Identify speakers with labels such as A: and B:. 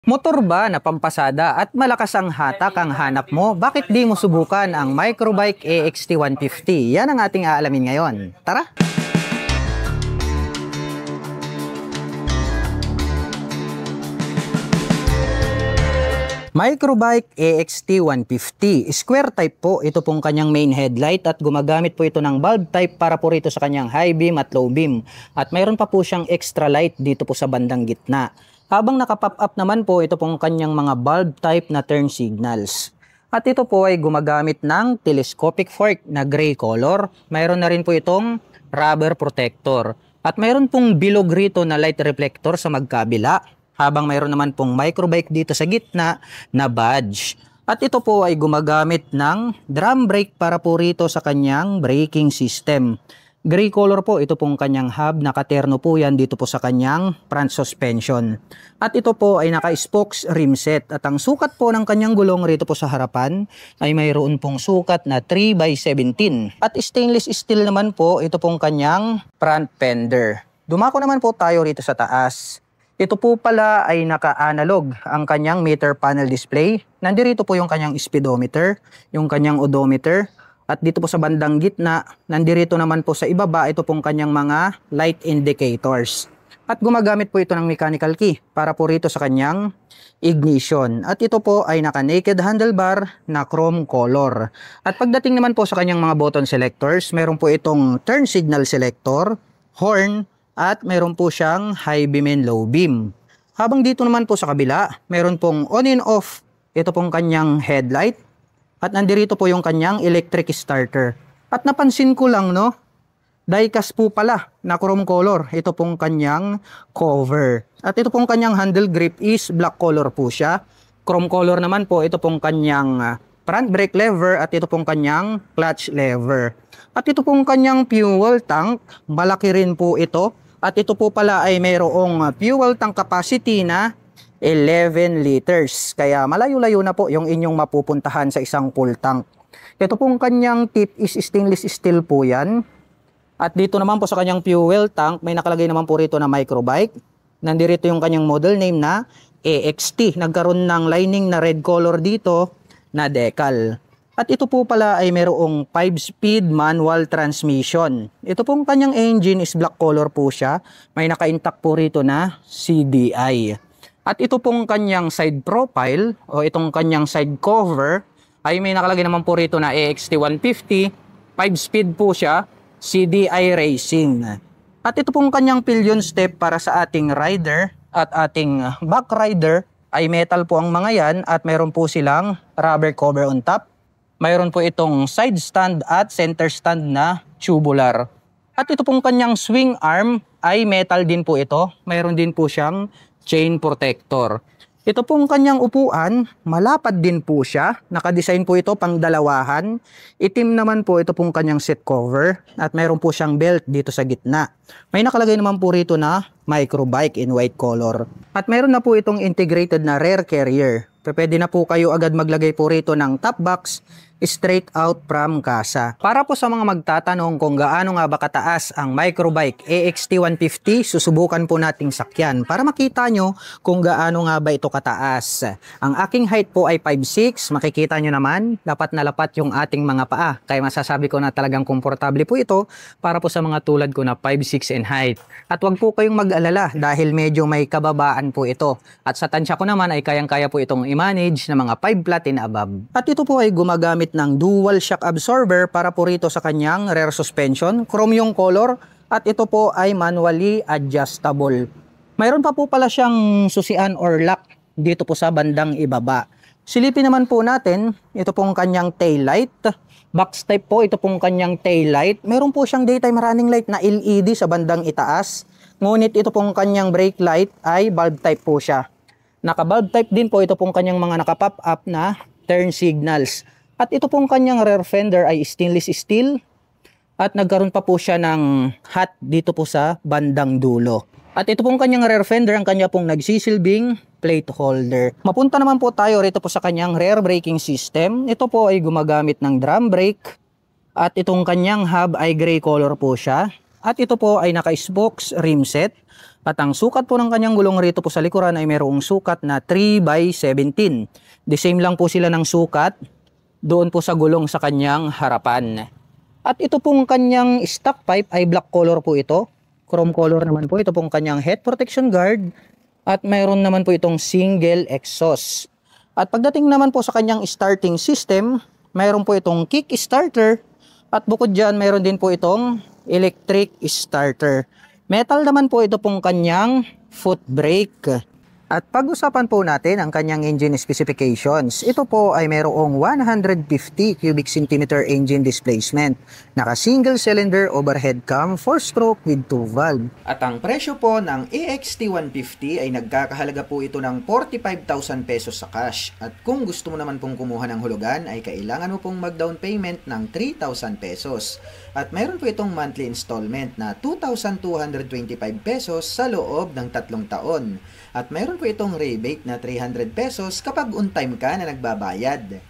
A: Motor ba na pampasada at malakas ang hatak ang hanap mo? Bakit di mo subukan ang Microbike AXT 150? Yan ang ating aalamin ngayon. Tara! Microbike AXT 150. Square type po ito pong kanyang main headlight at gumagamit po ito ng bulb type para po rito sa kanyang high beam at low beam. At mayroon pa po siyang extra light dito po sa bandang gitna. Habang nakapop up naman po ito pong kanyang mga bulb type na turn signals. At ito po ay gumagamit ng telescopic fork na gray color. Mayroon na rin po itong rubber protector. At mayroon pong bilog rito na light reflector sa magkabila. Habang mayroon naman pong Microbike dito sa gitna na badge. At ito po ay gumagamit ng drum brake para po rito sa kanyang braking system. Gray color po ito pong kanyang hub, nakaterno po yan dito po sa kanyang front suspension. At ito po ay naka-spokes rim set at ang sukat po ng kanyang gulong rito po sa harapan ay mayroon pong sukat na 3x17. At stainless steel naman po ito pong kanyang front fender. Dumako naman po tayo rito sa taas. Ito po pala ay naka-analog ang kanyang meter panel display. Nandirito po yung kanyang speedometer, yung kanyang odometer. At dito po sa bandang gitna, nandirito naman po sa ibaba, ito pong kanyang mga light indicators. At gumagamit po ito ng mechanical key para po rito sa kanyang ignition. At ito po ay naka-naked handlebar na chrome color. At pagdating naman po sa kanyang mga button selectors, meron po itong turn signal selector, horn, at meron po siyang high beam and low beam. Habang dito naman po sa kabila, meron pong on and off, ito pong kanyang headlight. At nandirito po yung kanyang electric starter. At napansin ko lang, no, die-cast po pala na chrome color. Ito pong kanyang cover. At ito pong kanyang handle grip is black color po siya. Chrome color naman po ito pong kanyang front brake lever at ito pong kanyang clutch lever. At ito pong kanyang fuel tank, malaki rin po ito. At ito po pala ay mayroong fuel tank capacity na 11 liters. Kaya malayo-layo na po yung inyong mapupuntahan sa isang full tank. Ito pong kanyang tip is stainless steel po yan. At dito naman po sa kanyang fuel tank, may nakalagay naman po rito na Microbike. Nandirito yung kanyang model name na AXT. Nagkaroon ng lining na red color dito na decal. At ito po pala ay mayroong 5-speed manual transmission. Ito pong kanyang engine is black color po siya. May naka-intact po rito na CDI. At ito pong kanyang side profile o itong kanyang side cover ay may nakalagay naman po rito na AXT 150, 5-speed po siya, CDI Racing. At ito pong kanyang pillion step para sa ating rider at ating back rider ay metal po ang mga yan at mayroon po silang rubber cover on top. Mayroon po itong side stand at center stand na tubular. At ito pong kanyang swing arm ay metal din po ito. Mayroon din po siyang chain protector. Ito pong kanyang upuan, malapad din po siya. Nakadesign po ito pang dalawahan. Itim naman po ito pong kanyang seat cover. At mayroon po siyang belt dito sa gitna. May nakalagay naman po rito na Microbike in white color. At mayroon na po itong integrated na rear carrier. Pwede na po kayo agad maglagay po rito ng top box straight out from casa. Para po sa mga magtatanong kung gaano nga ba kataas ang Microbike AXT 150, susubukan po nating sakyan para makita nyo kung gaano nga ba ito kataas. Ang aking height po ay 5'6", makikita nyo naman, lapat na lapat yung ating mga paa. Kaya masasabi ko na talagang komportable po ito para po sa mga tulad ko na 5'6" in height. At wag po kayong mag-alala dahil medyo may kababaan po ito. At sa tansya ko naman ay kayang-kaya po itong i-manage na mga 5 flat and above. At ito po ay gumagamit ng dual shock absorber para po rito sa kanyang rear suspension, chrome yung color at ito po ay manually adjustable. Mayroon pa po pala siyang susian or lock dito po sa bandang ibaba. Silipin naman po natin, ito pong kanyang tail light. Box type po ito pong kanyang tail light. Mayroon po siyang daytime running light na LED sa bandang itaas. Ngunit ito pong kanyang brake light ay bulb type po siya. Naka-bulb type din po ito pong kanyang mga naka-pop up na turn signals. At ito pong kanyang rear fender ay stainless steel. At nagkaroon pa po siya ng hat dito po sa bandang dulo. At ito pong kanyang rear fender ang kanya pong nagsisilbing plate holder. Mapunta naman po tayo rito po sa kanyang rear braking system. Ito po ay gumagamit ng drum brake. At itong kanyang hub ay gray color po siya. At ito po ay naka-spokes rim set. At ang sukat po ng kanyang gulong rito po sa likuran ay mayroong sukat na 3x17. The same lang po sila ng sukat doon po sa gulong sa kanyang harapan. At ito pong kanyang stock pipe ay black color po ito. Chrome color naman po ito pong kanyang head protection guard. At mayroon naman po itong single exhaust. At pagdating naman po sa kanyang starting system, mayroon po itong kick starter. At bukod dyan, mayroon din po itong electric starter. Metal naman po ito pong kanyang foot brake. At pag-usapan po natin ang kanyang engine specifications. Ito po ay mayroong 150 cubic centimeter engine displacement. Naka single cylinder overhead cam 4-stroke with 2 valve. At ang presyo po ng EXT 150 ay nagkakahalaga po ito ng 45,000 pesos sa cash. At kung gusto mo naman pong kumuha ng hulugan ay kailangan mo pong mag-down payment ng 3,000 pesos. At mayroon po itong monthly installment na 2,225 pesos sa loob ng 3 taon. At mayroon po itong rebate na 300 pesos kapag on time ka na nagbabayad.